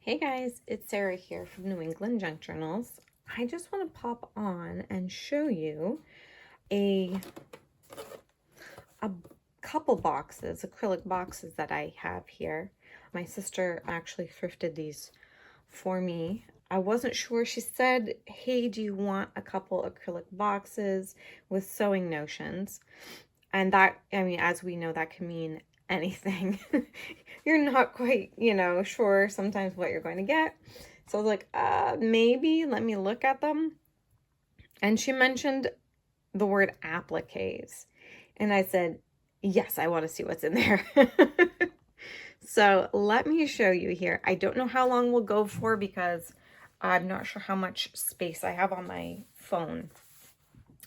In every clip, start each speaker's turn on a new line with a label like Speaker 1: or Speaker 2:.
Speaker 1: Hey guys, it's Sarah here from New England Junk Journals. I just want to pop on and show you a couple boxes, acrylic boxes that I have here. My sister actually thrifted these for me. I wasn't sure. She said, hey, do you want a couple acrylic boxes with sewing notions? And that, I mean, as we know, that can mean anything. You're not quite, sure sometimes what you're going to get. So I was like, maybe let me look at them. And she mentioned the word appliques. And I said, yes, I want to see what's in there. So let me show you here. I don't know how long we'll go for because I'm not sure how much space I have on my phone.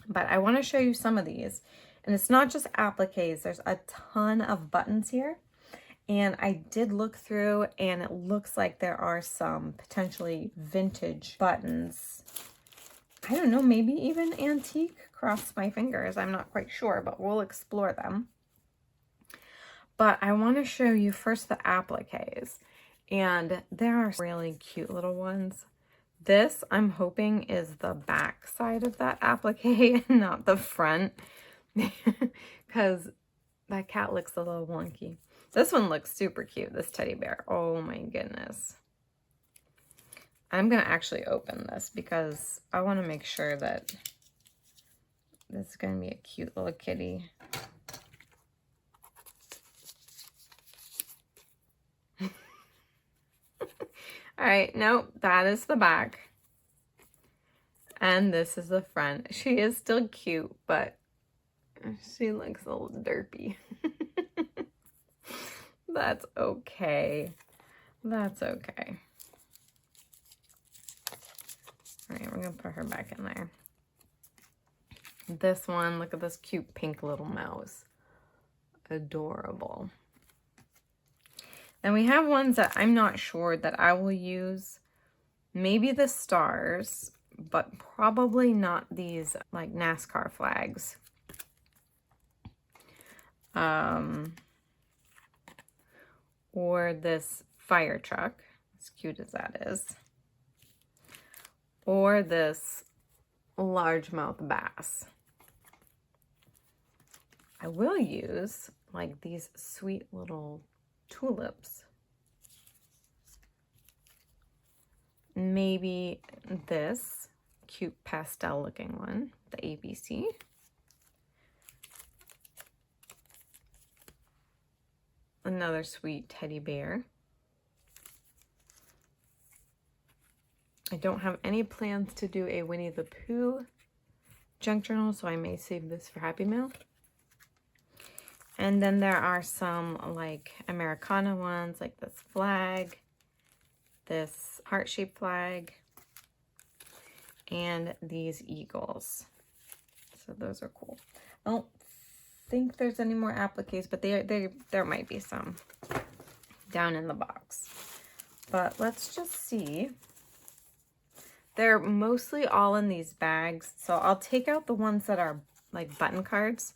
Speaker 1: But I want to show you some of these. And it's not just appliques. There's a ton of buttons here. And I did look through and it looks like there are some potentially vintage buttons. I don't know, maybe even antique. Cross my fingers. I'm not quite sure, but we'll explore them. But I want to show you first the appliques. And there are really cute little ones. This, I'm hoping, is the back side of that applique, not the front. Because that cat looks a little wonky. This one looks super cute, this teddy bear. Oh my goodness. I'm going to actually open this because I want to make sure that this is going to be a cute little kitty. All right, nope, that is the back. And this is the front. She is still cute, but she looks a little derpy. That's okay. That's okay. All right, we're gonna put her back in there. This one, look at this cute pink little mouse. Adorable. Then we have ones that I'm not sure that I will use. Maybe the stars, but probably not these like NASCAR flags. Or this fire truck, as cute as that is. Or this largemouth bass. I will use like these sweet little tulips. Maybe this cute pastel looking one, the ABC. Another sweet teddy bear. I don't have any plans to do a Winnie the Pooh junk journal, so I may save this for Happy Mail. And then there are some like Americana ones, like this flag, this heart-shaped flag, and these eagles. So those are cool. I don't think there's any more appliques, but there might be some down in the box. But let's just see. They're mostly all in these bags, so I'll take out the ones that are like button cards.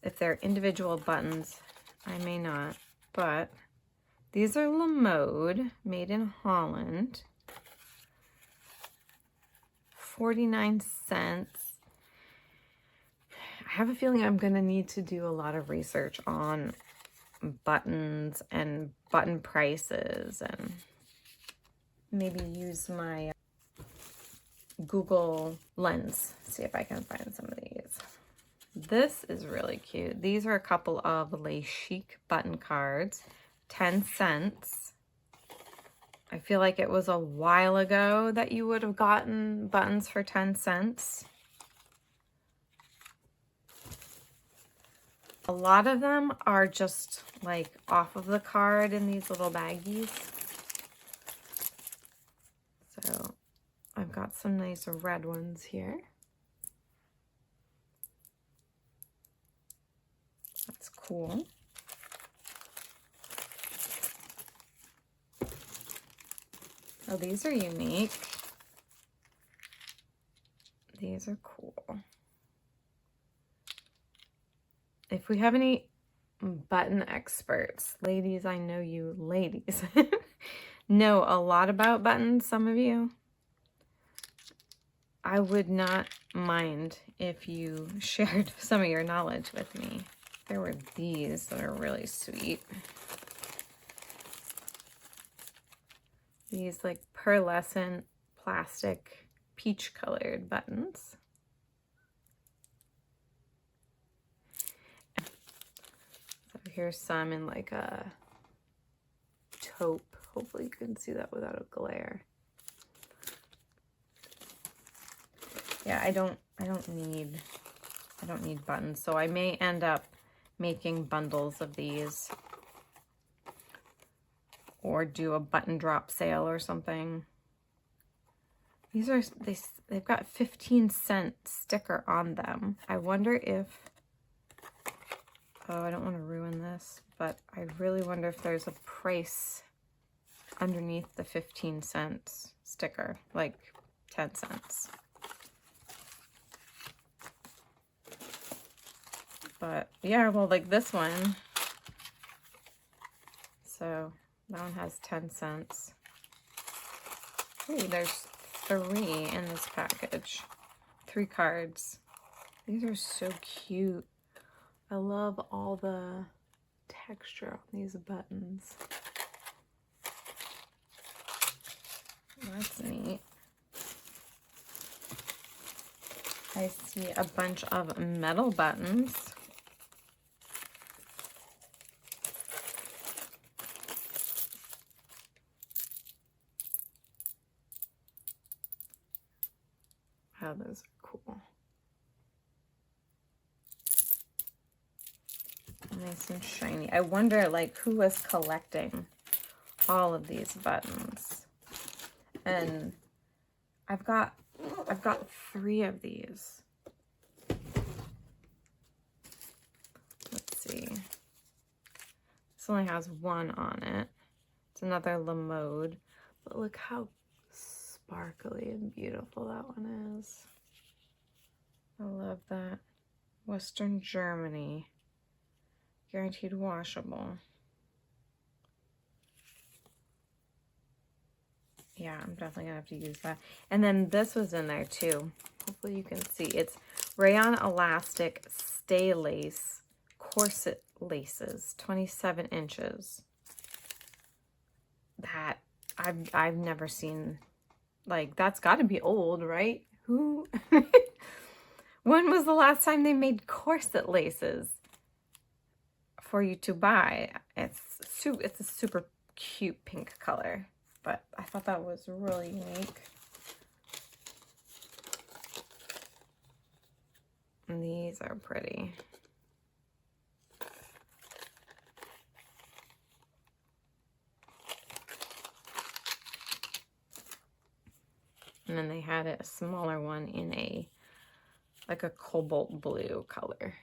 Speaker 1: If they're individual buttons, I may not, but these are La Mode, made in Holland. 49 cents. I have a feeling I'm going to need to do a lot of research on buttons and button prices and maybe use my Google Lens, see if I can find some of these. This is really cute. These are a couple of Les Chic button cards, 10 cents. I feel like it was a while ago that you would have gotten buttons for 10 cents. A lot of them are just like off of the card in these little baggies. So I've got some nice red ones here. That's cool. Oh, these are unique. These are cool. If we have any button experts, ladies, I know you ladies, know a lot about buttons, some of you. I would not mind if you shared some of your knowledge with me. There were these that are really sweet. These like pearlescent plastic peach colored buttons. So here's some in like a taupe. Hopefully you can see that without a glare. Yeah, I don't need buttons, so I may end up making bundles of these or do a button drop sale or something. These are, they've got 15-cent sticker on them. I wonder if, oh, I don't want to ruin this, but I really wonder if there's a price underneath the 15 cents sticker, like 10 cents. But yeah, well, like this one, so that one has 10 cents. Ooh, there's 3 in this package. 3 cards. These are so cute. I love all the texture on these buttons. That's neat. I see a bunch of metal buttons. Wow, those are cool. Nice and shiny. I wonder, like, who was collecting all of these buttons. And I've got 3 of these. Let's see. This only has 1 on it. It's another La Mode. But look how sparkly and beautiful that one is. I love that. Western Germany. Guaranteed washable. Yeah, I'm definitely gonna have to use that. And then this was in there too. Hopefully you can see. It's rayon elastic stay lace corset laces, 27 inches. That I've never seen. Like, that's got to be old, right? Who? When was the last time they made corset laces for you to buy? It's a super cute pink color, but I thought that was really unique. And these are pretty. And then they had a smaller one in a, like a cobalt blue color.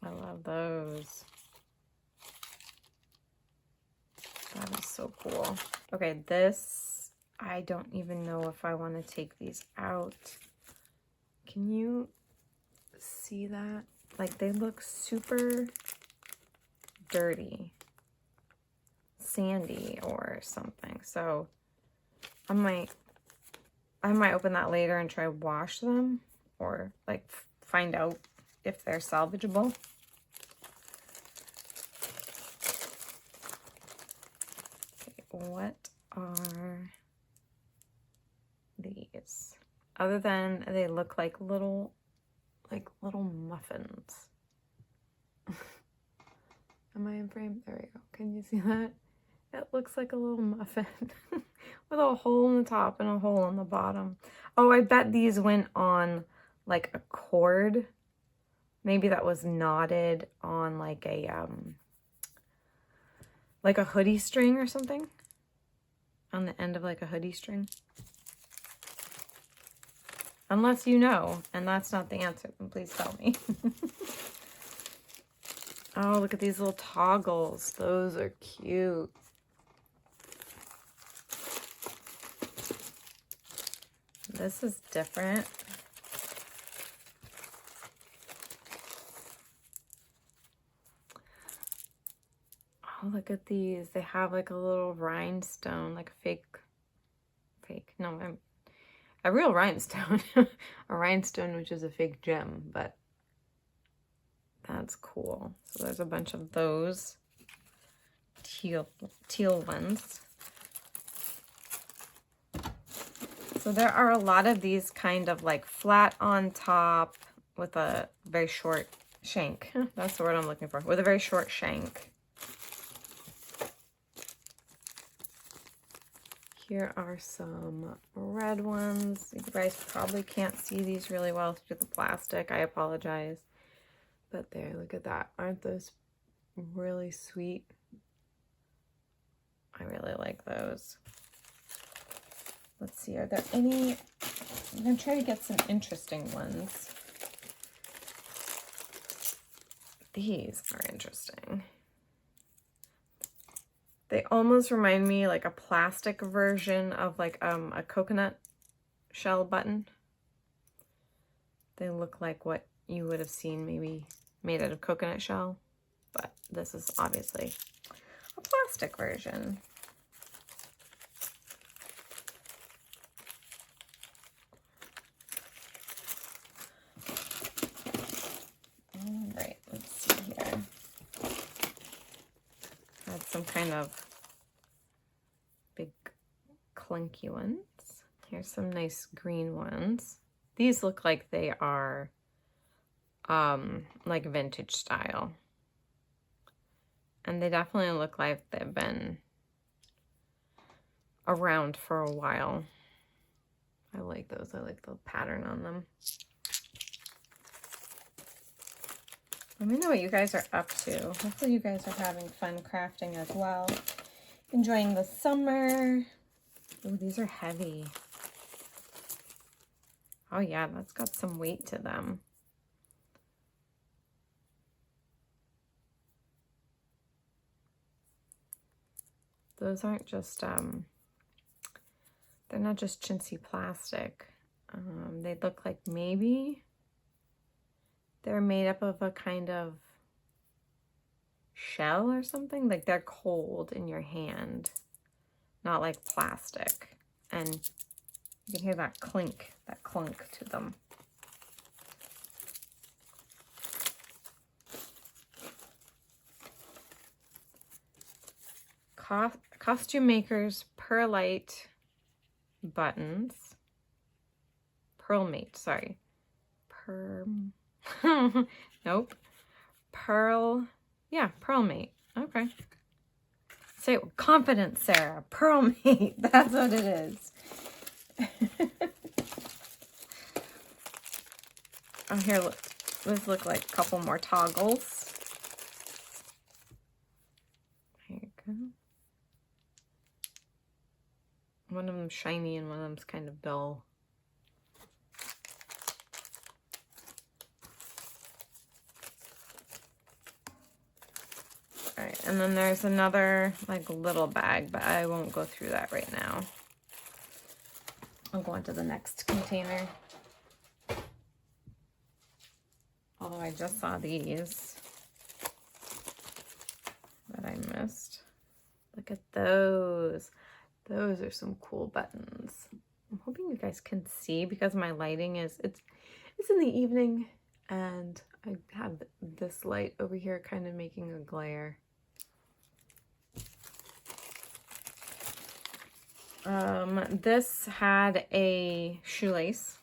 Speaker 1: I love those. That is so cool. Okay, this, I don't even know if I want to take these out. Can you see that? Like, they look super dirty, sandy or something. So I might open that later and try wash them, or like find out if they're salvageable. Okay, what are these? Other than they look like little muffins. Am I in frame? There we go. Can you see that? It looks like a little muffin with a hole in the top and a hole in the bottom. Oh, I bet these went on like a cord. Maybe that was knotted on like a hoodie string or something. On the end of like a hoodie string. Unless you know, and that's not the answer, then please tell me. Oh, look at these little toggles. Those are cute. This is different. look at these. They have like a little rhinestone, like a a real rhinestone. A rhinestone, which is a fake gem, but that's cool. So there's a bunch of those teal ones. So there are a lot of these kind of like flat on top with a very short shank. That's the word I'm looking for. With a very short shank. Here are some red ones. You guys probably can't see these really well through the plastic. I apologize. But there, look at that. Aren't those really sweet? I really like those. Let's see, are there any? I'm going to try to get some interesting ones. These are interesting. They almost remind me like a plastic version of like a coconut shell button. They look like what you would have seen maybe made out of coconut shell, but this is obviously a plastic version. All right, let's see here. Had some kind of big clunky ones. Here's some nice green ones. These look like they are like vintage style. And they definitely look like they've been around for a while. I like those. I like the pattern on them. Let me know what you guys are up to. Hopefully you guys are having fun crafting as well. Enjoying the summer. Oh, these are heavy. Oh yeah, that's got some weight to them. Those aren't just, they're not just chintzy plastic. They look like maybe they're made up of a kind of shell or something. Like they're cold in your hand, not like plastic. And you can hear that clink, that clunk to them. Costume Makers Perlite buttons. Pearlmate, sorry. Nope. Pearlmate. Okay. Say it with confidence, Sarah. Pearlmate. That's what it is. Oh, here, look. These look like a couple more toggles. There you go. One of them's shiny and one of them's kind of dull. All right, and then there's another like little bag, but I won't go through that right now. I'll go into the next container. Although I just saw these that I missed. Look at those. Those are some cool buttons. I'm hoping you guys can see because my lighting is, it's in the evening and I have this light over here kind of making a glare. This had a shoelace,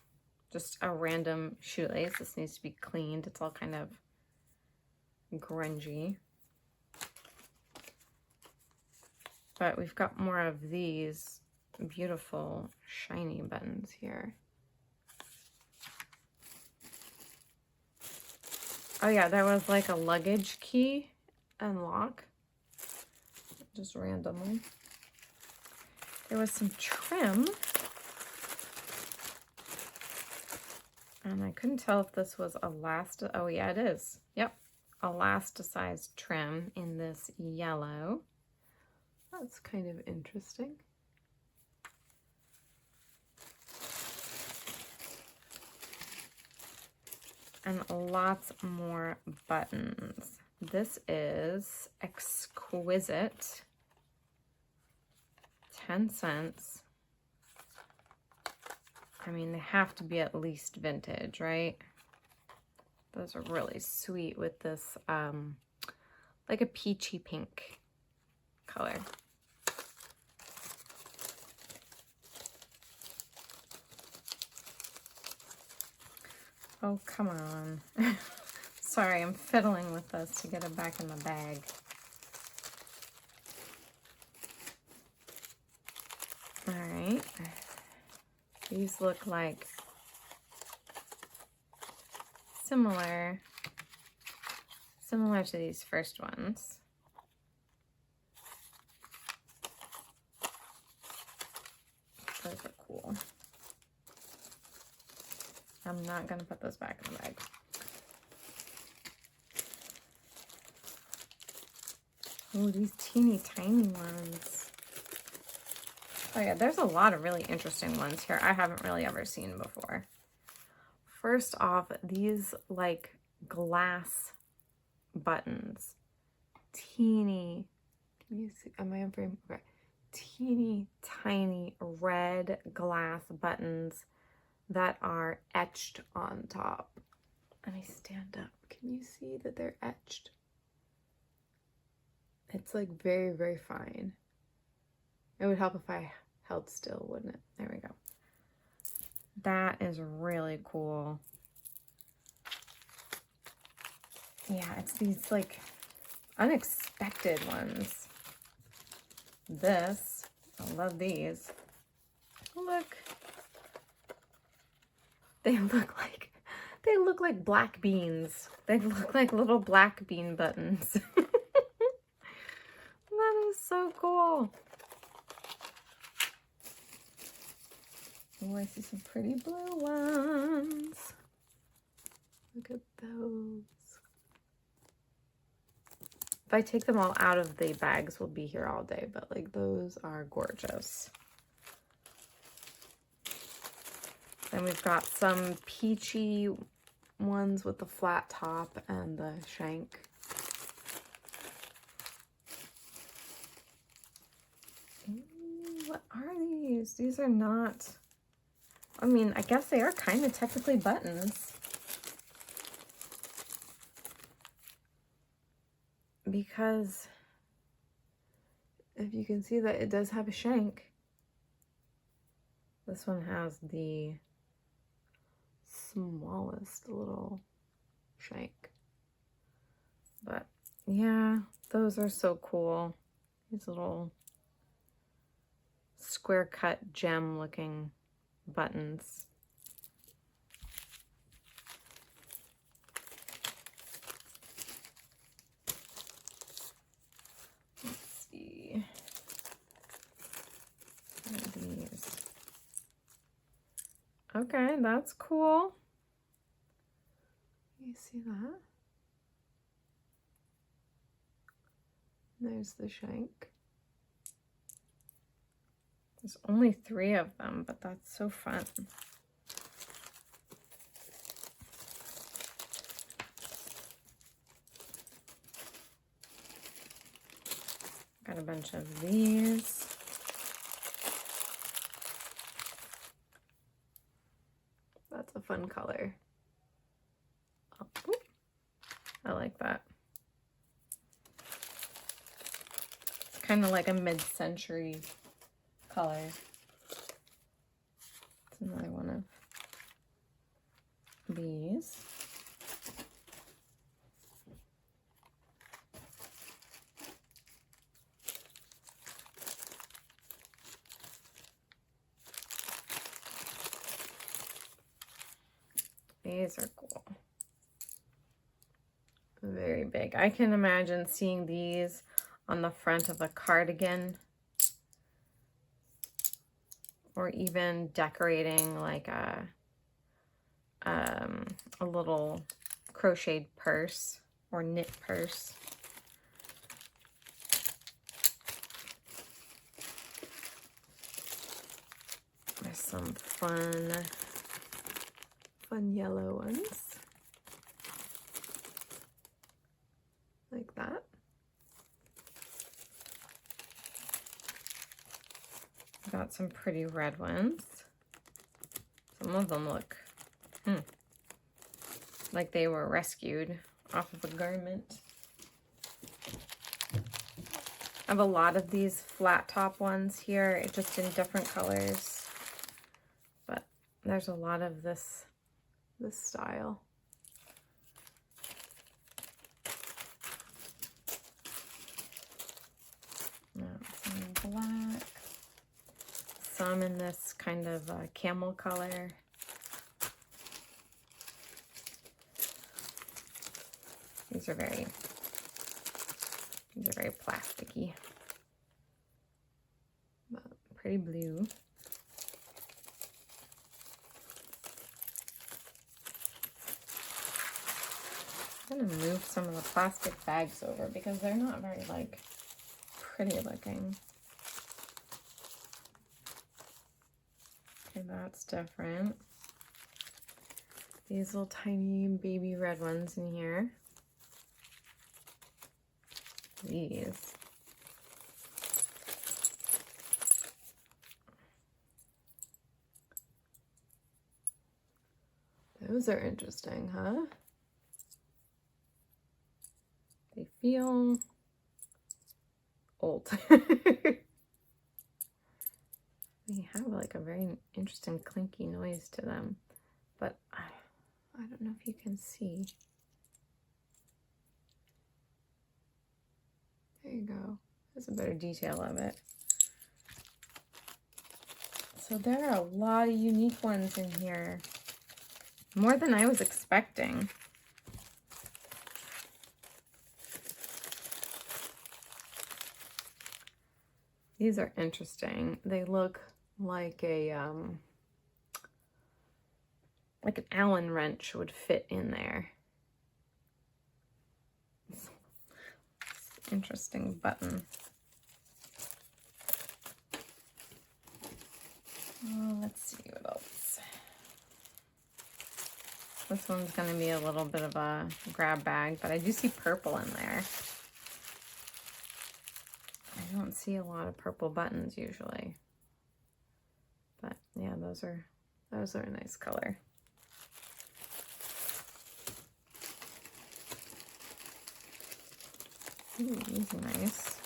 Speaker 1: just a random shoelace. This needs to be cleaned. It's all kind of grungy. But we've got more of these beautiful shiny buttons here. Oh yeah, there was like a luggage key and lock, just randomly. There was some trim, and I couldn't tell if this was oh yeah, it is. Yep, elasticized trim in this yellow. That's kind of interesting. And lots more buttons. This is exquisite. 10 cents. I mean, they have to be at least vintage, right? Those are really sweet with this, like a peachy pink color. Oh, come on. Sorry, I'm fiddling with this to get it back in the bag. All right. These look like similar to these first ones. Those are cool. I'm not gonna put those back in the bag. Oh, these teeny tiny ones. Oh yeah, there's a lot of really interesting ones here I haven't really ever seen before. First off, these like glass buttons. Teeny, can you see, am I in frame? Okay. Teeny tiny red glass buttons that are etched on top. Let me stand up. Can you see that they're etched? It's like very, very fine. It would help if I held still, wouldn't it? There we go. That is really cool. Yeah, it's these like unexpected ones. This, I love these. Look. They look like black beans. They look like little black bean buttons. That is so cool. Oh, I see some pretty blue ones. Look at those. If I take them all out of the bags, we'll be here all day, but like those are gorgeous. Then we've got some peachy ones with the flat top and the shank. Ooh, what are these? These are not, I mean, I guess they are kind of technically buttons. Because if you can see that it does have a shank. This one has the smallest little shank. But yeah, those are so cool. These little square cut gem looking buttons. Let's see. What are these? Okay, that's cool. You see that? There's the shank. There's only 3 of them, but that's so fun. Got a bunch of these. That's a fun color. Oh, I like that. It's kind of like a mid-century color. It's another one of these. These are cool. Very big. I can imagine seeing these on the front of a cardigan, or even decorating like a little crocheted purse or knit purse. There's some fun yellow ones. Got some pretty red ones. Some of them look like they were rescued off of a garment. I have a lot of these flat top ones here, just in different colors. But there's a lot of this style. Some in black. Some in this kind of camel color. These are very plasticky, but pretty blue. I'm gonna move some of the plastic bags over because they're not very like pretty looking. Okay, that's different. These little tiny baby red ones in here. These. Those are interesting, huh? They feel old. They have like a very interesting clinky noise to them, but I don't know if you can see. There you go. There's a better detail of it. So there are a lot of unique ones in here. More than I was expecting. These are interesting. They look like an Allen wrench would fit in there. Interesting button. Let's see what else. This one's going to be a little bit of a grab bag, but I do see purple in there. I don't see a lot of purple buttons usually. But yeah, those are a nice color. Ooh, these are nice.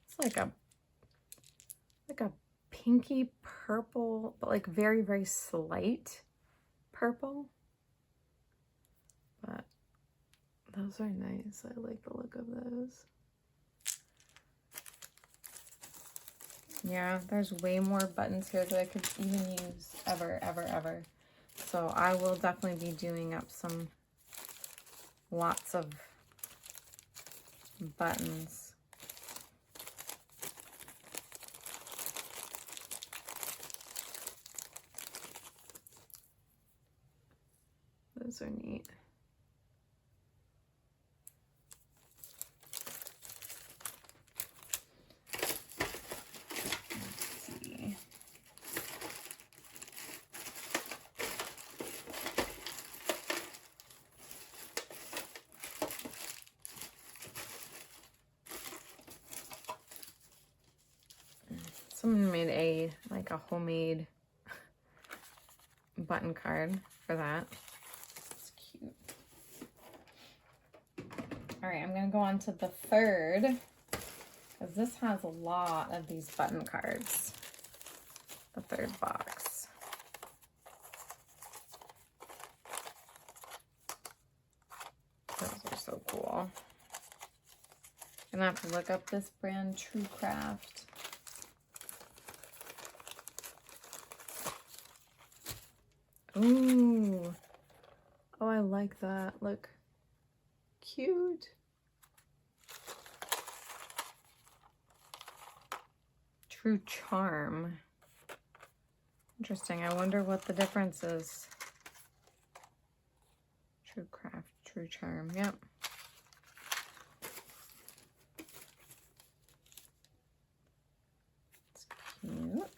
Speaker 1: It's like a pinky purple, but like very, very slight purple. But those are nice. I like the look of those. Yeah, there's way more buttons here that I could even use ever. So I will definitely be doing up lots of buttons. Those are neat. Let's see. Someone made a homemade button card for that. It's cute. All right, I'm gonna go on to the third, because this has a lot of these button cards. The third box. Those are so cool. I'm gonna have to look up this brand, True Craft. Ooh. Oh, I like that. Look. Cute. True Charm. Interesting. I wonder what the difference is. True Craft, True Charm. Yep. It's cute.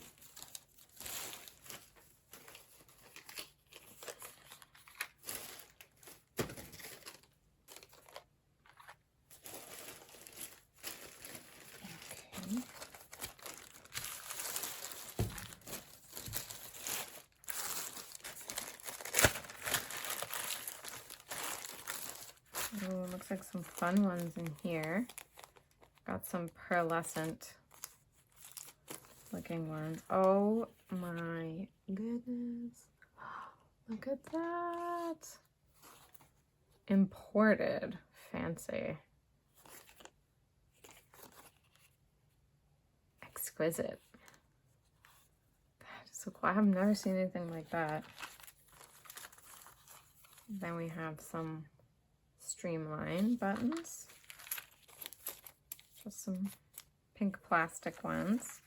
Speaker 1: looks like some fun ones in here. Got some pearlescent looking ones. Oh my goodness. Look at that. Imported. Fancy. Exquisite. That is so cool. I have never seen anything like that. Then we have some streamline buttons. Just some pink plastic ones.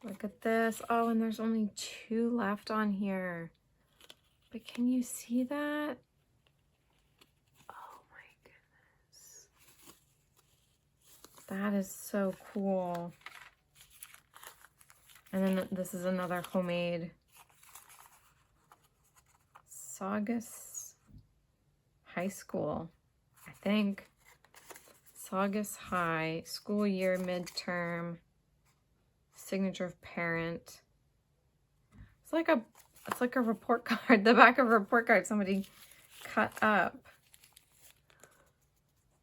Speaker 1: Look at this. Oh, and there's only 2 left on here. But can you see that? Oh my goodness. That is so cool. And then this is another homemade Saugus High School, I think. Saugus High, school year, midterm, signature of parent. It's like a report card, the back of a report card somebody cut up.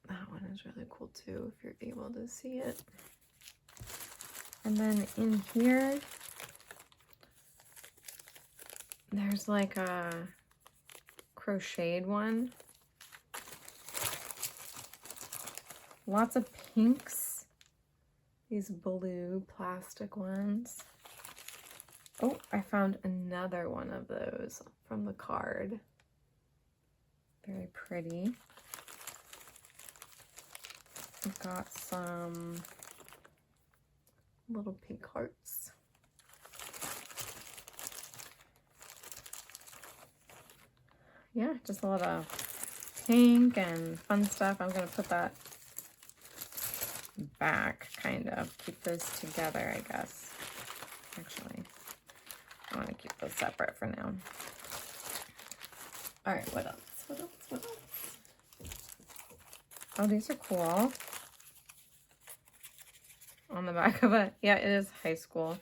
Speaker 1: That one is really cool too, if you're able to see it. And then in here, there's like a crocheted one. Lots of pinks. These blue plastic ones. Oh, I found another one of those from the card. Very pretty. I've got some little pink hearts. Yeah, just a lot of pink and fun stuff. I'm gonna put that back, kind of. Keep those together, I guess. Actually, I want to keep those separate for now. All right, what else? What else? What else? Oh, these are cool. On the back of it. Yeah, it is high school.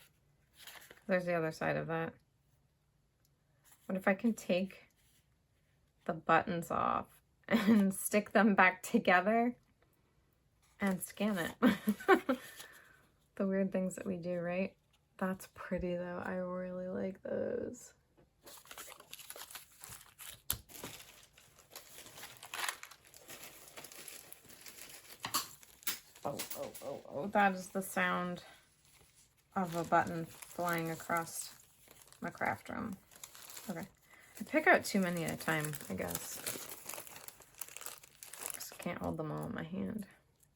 Speaker 1: There's the other side of that. What if I can take the buttons off and stick them back together and scan it? The weird things that we do, right? That's pretty though. I really like those. Oh, that is the sound of a button flying across my craft room. Okay. I pick out too many at a time, I guess. Just can't hold them all in my hand.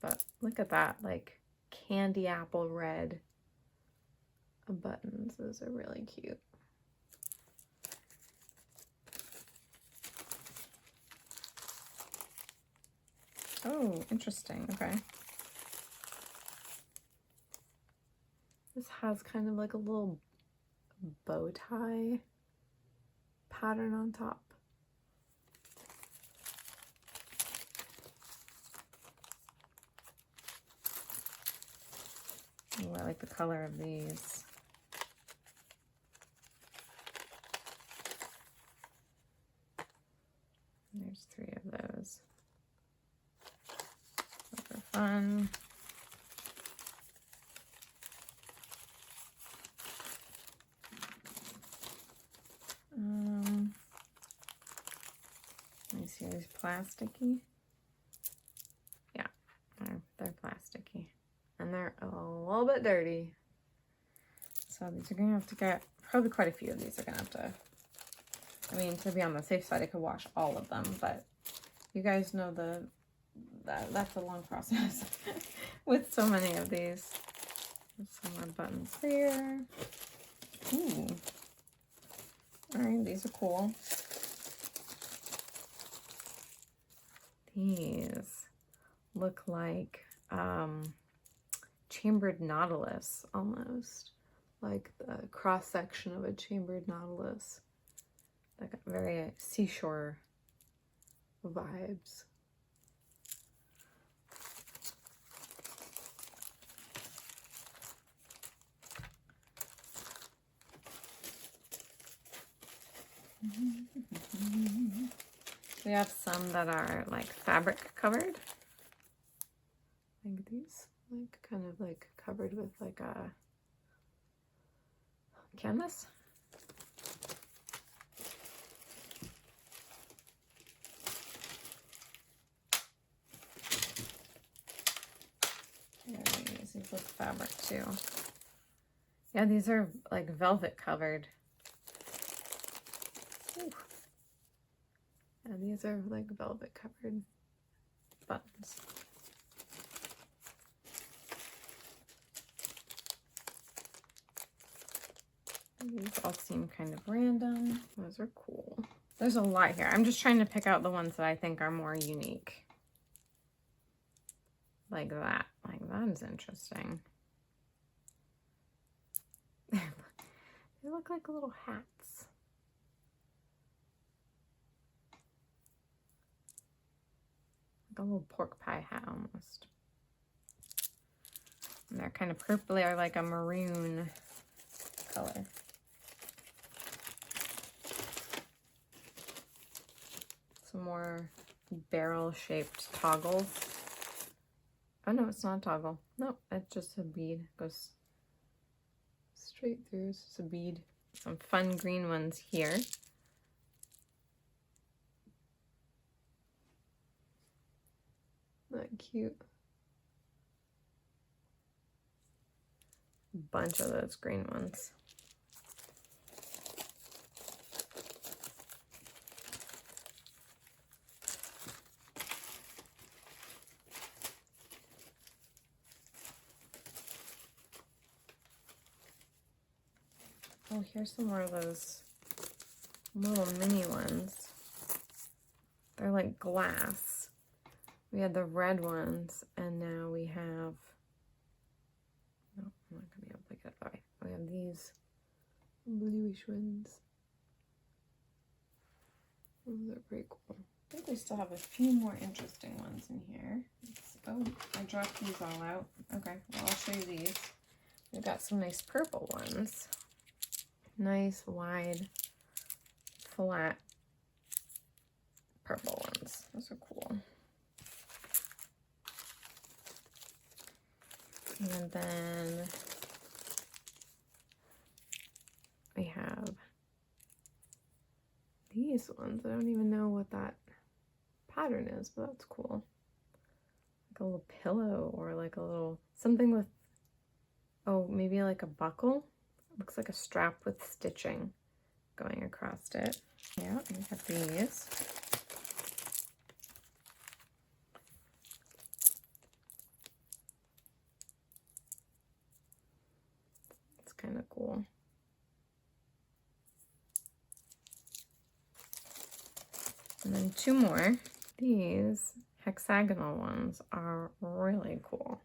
Speaker 1: But look at that, like candy apple red buttons. Those are really cute. Oh, interesting. Okay. This has kind of like a little bow tie pattern on top. Oh, I like the color of these. There's 3 of those. Those are fun. Let me see, are these plasticky? Yeah, they're plasticky. And they're a little bit dirty. So these are gonna have to get, probably quite a few of these are gonna have to, I mean, to be on the safe side, I could wash all of them, but you guys know that's a long process with so many of these. There's some more buttons there. Ooh. All right, these are cool. These look like chambered nautilus, almost like the cross section of a chambered nautilus. Like very seashore vibes. We have some that are like fabric covered. Like these, like kind of like covered with like a canvas. These look fabric too. Yeah, these are like velvet covered. Ooh. Yeah, these are like velvet covered buttons. These all seem kind of random. Those are cool. There's a lot here. I'm just trying to pick out the ones that I think are more unique. Like that. Like that is interesting. They look like little hats. Like a little pork pie hat almost. And they're kind of purpley or like a maroon color. Some more barrel-shaped toggles. Oh no, it's not a toggle. No, it's just a bead. It goes straight through. It's just a bead. Some fun green ones here. Not cute. A bunch of those green ones. Oh, here's some more of those little mini ones. They're like glass. We had the red ones, and now we have, no, I'm not gonna be able to get that. We have these bluish ones. Those are pretty cool. I think we still have a few more interesting ones in here. Oh, I dropped these all out. Okay, well, I'll show you these. We've got some nice purple ones. Nice, wide, flat purple ones. Those are cool. And then we have these ones. I don't even know what that pattern is, but that's cool. Like a little pillow or like a little something with, oh, maybe like a buckle. Looks like a strap with stitching going across it. Yeah, we have these. It's kind of cool. And then two more. These hexagonal ones are really cool.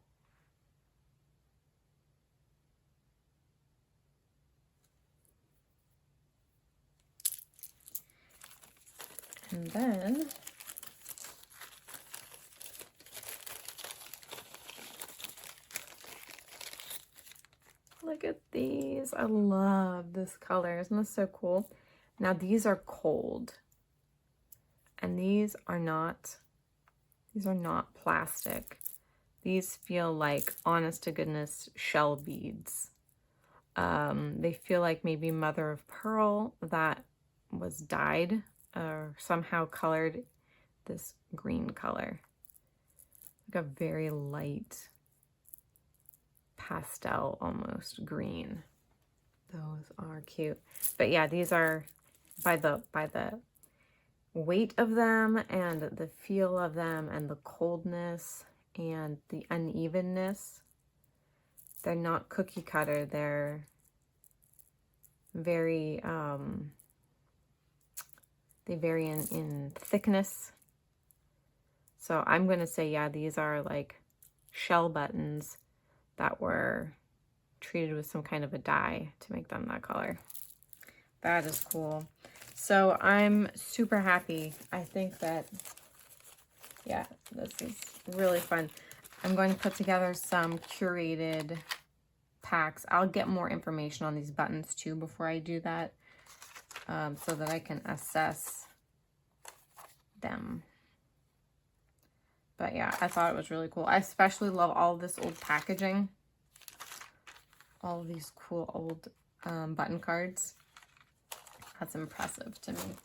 Speaker 1: And then look at these. I love this color. Isn't this so cool? Now these are cold. And these are not plastic. These feel like honest to goodness shell beads. They feel like maybe mother of pearl that was dyed or somehow colored this green color. Like a very light pastel almost green. Those are cute. But yeah, these are by the weight of them and the feel of them and the coldness and the unevenness. They're not cookie cutter. They're very, they vary in thickness. So I'm going to say, yeah, these are like shell buttons that were treated with some kind of a dye to make them that color. That is cool. So I'm super happy. I think that, yeah, this is really fun. I'm going to put together some curated packs. I'll get more information on these buttons too before I do that, so that I can assess them. But yeah, I thought it was really cool. I especially love all of this old packaging. All of these cool old button cards. That's impressive to me.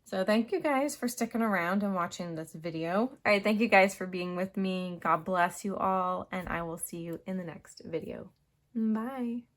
Speaker 1: So thank you guys for sticking around and watching this video. All right, thank you guys for being with me. God bless you all, and I will see you in the next video. Bye.